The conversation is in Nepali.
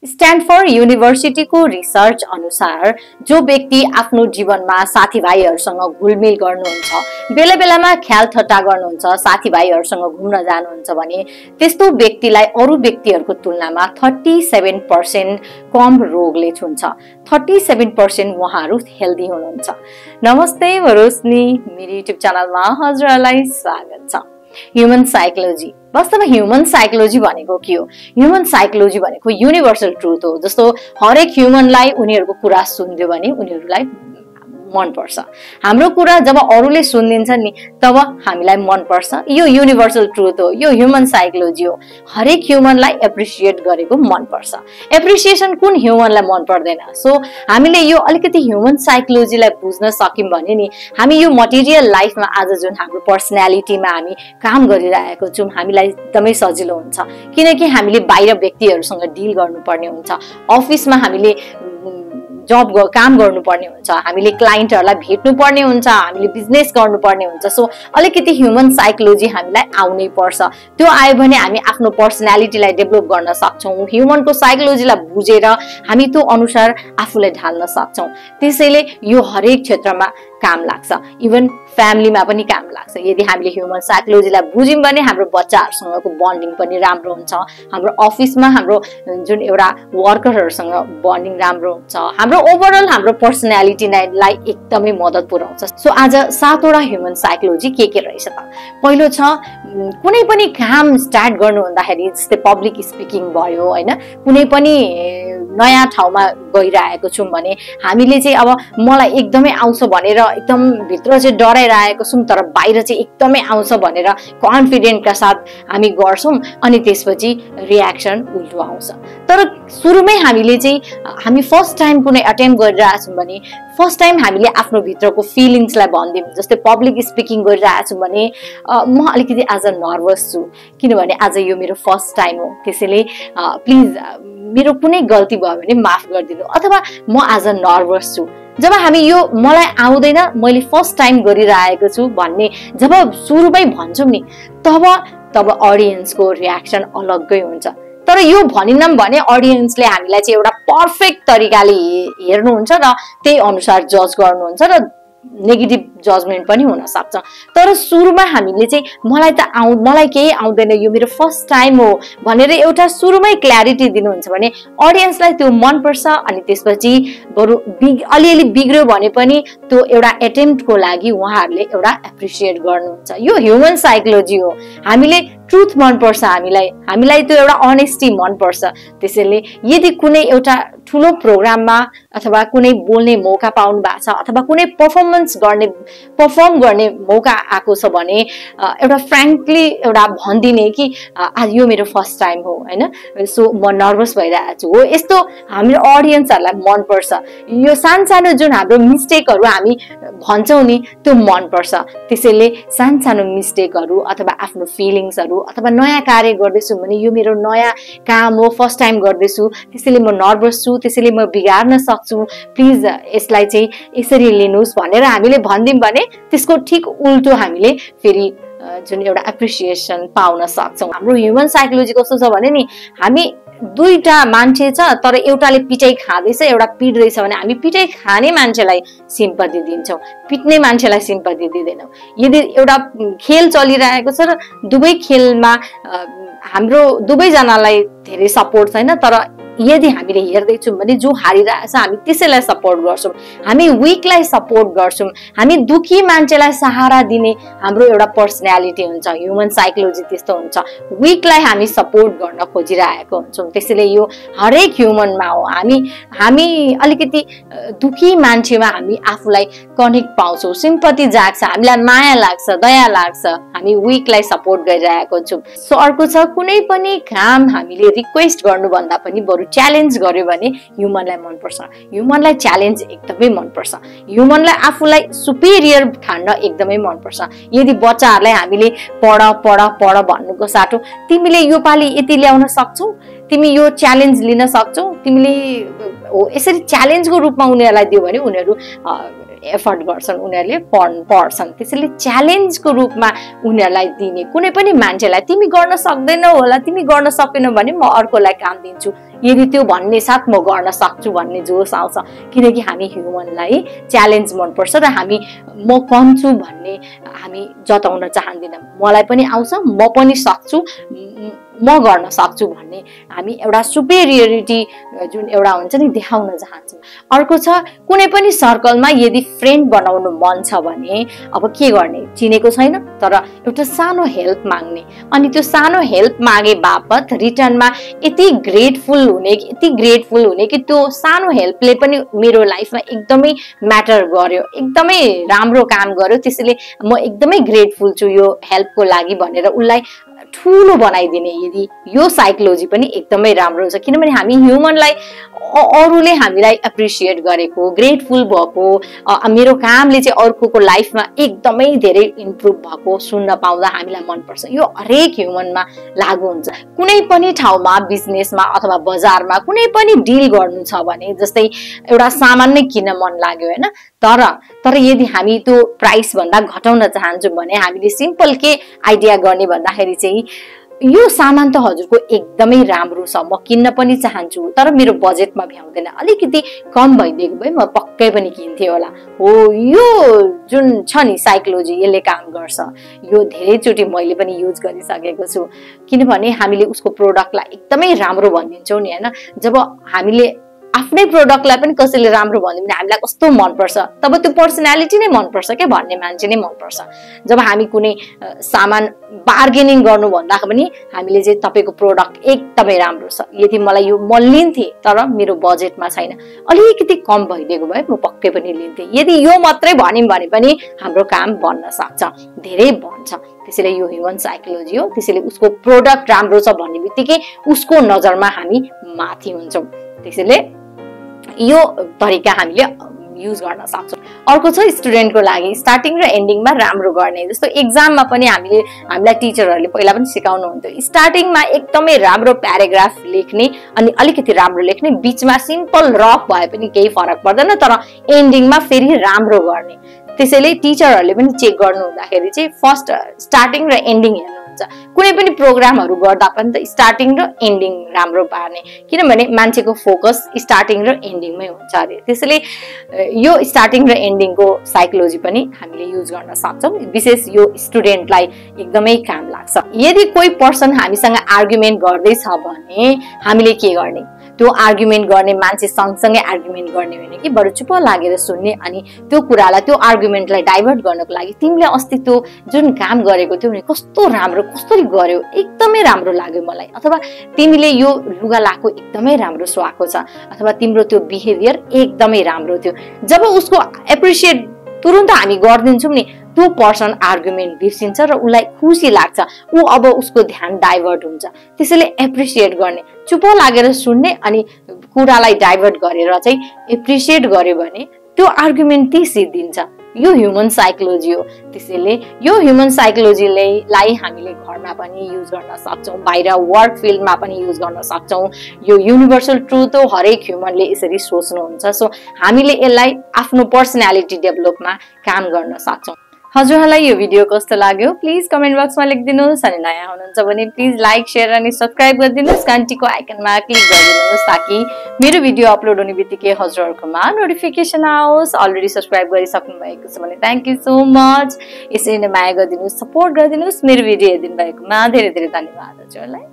स्ट्यानफोर्ड युनिभर्सिटीको रिसर्च अनुसार जो व्यक्ति आफ्नो जीवनमा साथीभाइहरूसँग घुलमिल गर्नुहुन्छ, बेला बेलामा ख्याल ठट्टा गर्नुहुन्छ, साथीभाइहरूसँग घुम्न जानुहुन्छ भने त्यस्तो व्यक्तिलाई अरू व्यक्तिहरूको तुलनामा 37% कम रोगले छुन्छ। 37% उहाँहरू हेल्दी हुनुहुन्छ। नमस्ते, म रोशनी, मेरो युट्युब च्यानलमा हजुरहरूलाई स्वागत छ। ह्युमन साइकोलोजी, वास्तवमा ह्युमन साइकोलोजी भनेको के हो? ह्युमन साइकोलोजी भनेको युनिभर्सल ट्रुथ हो। जस्तो हरेक ह्युमनलाई उनीहरूको कुरा सुनिदियो भने उनीहरूलाई मन पर्छ। हाम्रो कुरा जब अरूले सुनिदिन्छ नि तब हामीलाई मन पर्छ। यो युनिभर्सल ट्रुथ हो, यो ह्युमन साइकोलोजी हो। हरेक ह्युमनलाई एप्रिसिएट गरेको मन पर्छ। एप्रिसिएसन कुन ह्युमनलाई मन पर्दैन? सो हामीले यो अलिकति ह्युमन साइकोलोजीलाई बुझ्न सक्यौं भने नि हामी यो मटेरियल लाइफमा आज जुन हाम्रो पर्सनालिटीमा हामी काम गरिरहेको छौं हामीलाई एकदमै सजिलो हुन्छ। किनकि हामीले बाहिर व्यक्तिहरूसँग डिल गर्नुपर्ने हुन्छ, अफिसमा हामीले काम गर्नुपर्ने हुन्छ, हामीले क्लाइन्टहरूलाई भेट्नु पर्ने हुन्छ, हामीले बिजनेस गर्नुपर्ने हुन्छ। सो अलिकति ह्युमन साइकोलोजी हामीलाई आउनै पर्छ। त्यो आयो भने हामी आफ्नो पर्सनालिटीलाई डेभलप गर्न सक्छौं। ह्युमनको साइकोलोजीलाई बुझेर हामी त्यो अनुसार आफूलाई ढाल्न सक्छौं। त्यसैले यो हरेक क्षेत्रमा काम लाग्छ, इभन फ्यामिलीमा पनि काम लाग्छ। यदि हामीले ह्युमन साइकोलोजीलाई बुझ्यौं भने हाम्रो बच्चाहरूसँगको बन्डिङ पनि राम्रो हुन्छ, हाम्रो अफिसमा हाम्रो जुन एउटा वर्करहरूसँग बन्डिङ राम्रो हुन्छ, हाम्रो ओभरअल हाम्रो पर्सनालिटीलाई एकदमै मद्दत पुर्याउँछ। सो आज 7 वटा ह्युमन साइकोलोजी के रहेछ त? पहिलो छ, कुनै पनि काम स्टार्ट गर्नु भन्दाखेरि जस्तै पब्लिक स्पिकिङ भयो हैन, कुनै पनि नयाँ ठाउँमा गइरहेको छौं भने हामीले चाहिँ अब मलाई एकदमै आउँछ भनेर एकदम भित्र चाहिँ डराइरहेको छौं, तर बाहिर चाहिँ एकदमै आउँछ भनेर कन्फिडेन्टका साथ हामी गर्छौं अनि त्यसपछि रियाक्सन उल्टो आउँछ। तर सुरुमै हामीले चाहिँ हामी फर्स्ट टाइम कुनै अटेम्प्ट गरिरहेको छौं भने फर्स्ट टाइम हामीले आफ्नो भित्रको फिलिङ्सलाई भन्दियौं। जस्तै पब्लिक स्पिकिङ गरिरहेको छु भने म अलिकति आज नर्भस छु किनभने आज यो मेरो फर्स्ट टाइम हो, त्यसैले प्लिज मेरो कुनै गल्ती भयो भने माफ गरिदिनु, अथवा म आज नर्भस छु। जब हामी यो मलाई आउँदैन, मैले फर्स्ट टाइम गरिरहेको छु भन्ने जब सुरुमै भन्छौं नि तब अडियन्सको रियाक्सन अलग्गै हुन्छ। तर यो भनिनौं भने अडियन्सले हामीलाई चाहिँ एउटा पर्फेक्ट तरिकाले हेर्नुहुन्छ र त्यही अनुसार जज गर्नुहुन्छ र नेगेटिभ जजमेन्ट पनि हुन सक्छ। तर सुरुमा हामीले चाहिँ मलाई केही आउँदैन, यो मेरो फर्स्ट टाइम हो भनेर एउटा सुरुमै क्ल्यारिटी दिनुहुन्छ भने अडियन्सलाई त्यो मन पर्छ अनि त्यसपछि बरु अलिअलि बिग्रियो भने पनि त्यो एउटा एटेम्प्टको लागि उहाँहरूले एउटा एप्रिसिएट गर्नुहुन्छ। यो ह्युमन साइकोलोजी हो। हामीले ट्रुथ मनपर्छ, हामीलाई त्यो एउटा अनेस्टी मनपर्छ। त्यसैले यदि कुनै एउटा ठुलो प्रोग्राममा अथवा कुनै बोल्ने मौका पाउनु भएको छ अथवा कुनै परफर्म गर्ने मौका आएको छ भने एउटा फ्र्याङ्कली एउटा भनिदिने कि आज यो मेरो फर्स्ट टाइम हो हैन, सो म नर्भस भइरहेको छु हो। यस्तो हाम्रो अडियन्सहरूलाई मनपर्छ। यो सानो जुन हाम्रो मिस्टेकहरू हामी भन्छौं नि त्यो मनपर्छ। त्यसैले सानो मिस्टेकहरू अथवा आफ्नो फिलिङ्सहरू अथवा नयाँ कार्य गर्दैछु भने यो मेरो नयाँ काम हो, फर्स्ट टाइम गर्दैछु, त्यसैले म नर्भस छु, त्यसैले म बिगार्न सक्छु, प्लिज यसलाई चाहिँ यसरी लिनुहोस् भनेर हामीले भन्दियौं भने त्यसको ठिक उल्टो हामीले फेरि जुन एउटा एप्रिसिएसन पाउन सक्छौं। हाम्रो ह्युमन साइकोलोजी कस्तो छ भने नि हामी दुईटा मान्छे छ तर एउटाले पिटाइ खाँदैछ एउटा पिट्दैछ भने हामी पिटाइ खाने मान्छेलाई सिम्पथी दिन्छौं, पिट्ने मान्छेलाई सिम्पथी दिँदैनौं। यदि एउटा खेल चलिरहेको छ र दुवै खेलमा हाम्रो दुवैजनालाई धेरै सपोर्ट छैन, तर यदि हामीले हेर्दैछौँ भने जो हारिरहेछ हामी त्यसैलाई सपोर्ट गर्छौं, हामी विकलाई सपोर्ट गर्छौं, हामी दुखी मान्छेलाई सहारा दिने हाम्रो एउटा पर्सनालिटी हुन्छ। ह्युमन साइकोलोजी त्यस्तो हुन्छ, विकलाई हामी सपोर्ट गर्न खोजिरहेको हुन्छौं। त्यसैले यो हरेक ह्युमनमा हो। हामी अलिकति दुखी मान्छेमा हामी आफूलाई कनेक्ट पाउँछौं, सिम्पथी जाग्छ, हामीलाई माया लाग्छ, दया लाग्छ, हामी विकलाई सपोर्ट गरिरहेको छौं। सो अर्को छ, कुनै पनि काम हामीले रिक्वेस्ट गर्नुभन्दा पनि बरु च्यालेन्ज गर्यो भने ह्युमनलाई मनपर्छ। ह्युमनलाई च्यालेन्ज एकदमै मनपर्छ। ह्युमनलाई आफूलाई सुपेरियर ठान्न एकदमै मनपर्छ। यदि बच्चाहरूलाई हामीले पढ भन्नुको साटो तिमीले यो पालि यति ल्याउन सक्छौ, तिमी यो च्यालेन्ज लिन सक्छौ, तिमीले यसरी च्यालेन्जको रूपमा उनीहरूलाई दियो भने उनीहरू एफर्ट गर्छन्, उनीहरूले पढ्छन्। त्यसैले च्यालेन्जको रूपमा उनीहरूलाई दिने, कुनै पनि मान्छेलाई तिमी गर्न सक्दैनौ होला, तिमी गर्न सकेनौ भने म अर्कोलाई काम दिन्छु, यदि त्यो भन्ने साथ म गर्न सक्छु भन्ने जोस आउँछ, किनकि हामी ह्युमनलाई च्यालेन्ज मनपर्छ र हामी म कम छु भन्ने हामी जताउन चाहँदैनौँ। मलाई पनि आउँछ, म पनि सक्छु, म गर्न सक्छु भन्ने हामी एउटा सुपेरियरिटी जुन एउटा हुन्छ नि देखाउन चाहन्छौँ। अर्को छ कुनै पनि सर्कलमा यदि फ्रेन्ड बनाउनु मन छ भने अब के गर्ने, चिनेको छैन तर एउटा सानो हेल्प माग्ने, अनि त्यो सानो हेल्प मागे बापत रिटर्नमा यति ग्रेटफुल हुने कि त्यो सानो हेल्पले पनि मेरो लाइफमा एकदमै म्याटर गर्यो, एकदमै राम्रो काम गर्यो, त्यसैले म एकदमै ग्रेटफुल छु यो हेल्पको लागि भनेर उसलाई ठुलो बनाइदिने। यदि यो साइकोलोजी पनि एकदमै राम्रो छ, किनभने हामी ह्युमनलाई अरूले हामीलाई एप्रिसिएट गरेको, ग्रेटफुल भएको, मेरो कामले चाहिँ अर्कोको लाइफमा एकदमै धेरै इम्प्रुभ भएको सुन्न पाउँदा हामीलाई मनपर्छ। यो हरेक ह्युमनमा लागू हुन्छ। कुनै पनि ठाउँमा, बिजनेसमा अथवा बजारमा कुनै पनि डिल गर्नु छ भने, जस्तै एउटा सामान नै किन्न मन लाग्यो होइन, तर यदि हामी त्यो प्राइस भन्दा घटाउन चाहन्छौँ भने हामीले सिम्पल के आइडिया गर्ने भन्दाखेरि चाहिँ यो सामान त हजुरको एकदमै राम्रो छ, म किन्न पनि चाहन्छु, तर मेरो बजेटमा भ्याउँदैन, अलिकति कम भइदिएको भए म पक्कै पनि किन्थेँ होला। हो, यो जुन छ नि साइकोलोजी, यसले काम गर्छ। यो धेरैचोटि मैले पनि युज गरिसकेको छु, किनभने हामीले उसको प्रोडक्टलाई एकदमै राम्रो भनिदिन्छौँ नि होइन। जब हामीले आफ्नै प्रोडक्टलाई पनि कसैले राम्रो भन्यो भने हामीलाई कस्तो मनपर्छ, तब त्यो पर्सनालिटी नै मनपर्छ क्या, भन्ने मान्छे नै मनपर्छ। जब हामी कुनै सामान बार्गेनिङ गर्नु भन्दा पनि हामीले चाहिँ तपाईँको प्रोडक्ट एकदमै राम्रो छ, यदि मलाई यो म लिन्थेँ तर मेरो बजेटमा छैन, अलिकति कम भइदिएको भए म पक्कै पनि लिन्थेँ, यदि यो मात्रै भन्यौँ भने पनि हाम्रो काम बन्न सक्छ, धेरै बन्छ। त्यसैले यो ह्युमन साइकोलोजी हो। त्यसैले उसको प्रोडक्ट राम्रो छ भन्ने बित्तिकै उसको नजरमा हामी माथि हुन्छौँ। त्यसैले यो तरिका हामीले युज गर्न सक्छौँ। अर्को छ स्टुडेन्टको लागि स्टार्टिङ र एन्डिङमा राम्रो गर्ने। जस्तो एक्जाममा पनि हामीलाई टिचरहरूले पहिला पनि सिकाउनुहुन्थ्यो, स्टार्टिङमा एकदमै राम्रो प्याराग्राफ लेख्ने अनि अलिकति राम्रो लेख्ने, बिचमा सिम्पल रफ भए पनि केही फरक पर्दैन, तर एन्डिङमा फेरि राम्रो गर्ने। त्यसैले टिचरहरूले पनि चेक गर्नु हुँदाखेरि चाहिँ फर्स्ट स्टार्टिङ र एन्डिङ हेर्नुहुन्छ। कुनै पनि प्रोग्रामहरू गर्दा पनि त स्टार्टिङ र एन्डिङ राम्रो पार्ने, किनभने मान्छेको फोकस स्टार्टिङ र एन्डिङमै हुन्छ अरे। त्यसैले यो स्टार्टिङ र एन्डिङको साइकोलोजी पनि हामीले युज गर्न सक्छौँ। विशेष यो स्टुडेन्टलाई एकदमै काम लाग्छ। यदि कोही पर्सन हामीसँग आर्गुमेन्ट गर्दैछ भने हामीले के गर्ने, त्यो आर्गुमेन्ट गर्ने मान्छे सँगसँगै आर्गुमेन्ट गर्ने होइन कि, बरु चुप लागेर सुन्ने अनि त्यो कुरालाई, त्यो आर्गुमेन्टलाई डाइभर्ट गर्नको लागि तिमीले अस्ति त्यो जुन काम गरेको थियो नि कस्तो राम्रो, कसरी गर्यो, एकदमै राम्रो लाग्यो मलाई, अथवा तिमीले यो लुगा लाएको एकदमै राम्रो सुहाएको छ, अथवा तिम्रो त्यो बिहेभियर एकदमै राम्रो थियो। जब उसको एप्रिसिएट तुरुन्त हामी गरिदिन्छौँ नि, त्यो पर्सन आर्गुमेन्ट बिर्सिन्छ र उसलाई खुसी लाग्छ, ऊ अब उसको ध्यान डाइभर्ट हुन्छ। त्यसैले एप्रिसिएट गर्ने, चुप लागेर सुन्ने अनि कुरालाई डाइभर्ट गरेर चाहिँ एप्रिसिएट गर्यो भने त्यो आर्गुमेन्ट ती सिद्धिन्छ। यो ह्युमन साइकोलोजी हो। त्यसैले यो ह्युमन साइकोलोजीलाई हामीले घरमा पनि युज गर्न सक्छौँ, बाहिर वर्क फिल्डमा पनि युज गर्न सक्छौँ। यो युनिभर्सल ट्रुथ हो, हरेक ह्युमनले यसरी सोच्नुहुन्छ। सो हामीले यसलाई आफ्नो पर्सनालिटी डेभलपमा काम गर्न सक्छौँ। हजुरहरूलाई यो भिडियो कस्तो लाग्यो प्लिज कमेन्ट बक्समा लेखिदिनुहोस्, अनि नयाँ हुनुहुन्छ भने प्लिज लाइक, शेयर अनि सब्सक्राइब गरिदिनुहोस्, घन्टीको आइकनमा क्लिक गरिदिनुहोस् ताकि मेरो भिडियो अपलोड हुने बित्तिकै हजुरहरूकोमा नोटिफिकेसन आओस्। अलरेडी सब्सक्राइब गरिसक्नु भएको छ भने थ्याङ्क यू सो मच। यसरी नै माया गरिदिनुहोस्, सपोर्ट गरिदिनुहोस्। मेरो भिडियो हेरिदिनु भएकोमा धेरै धेरै धन्यवाद हजुरहरूलाई।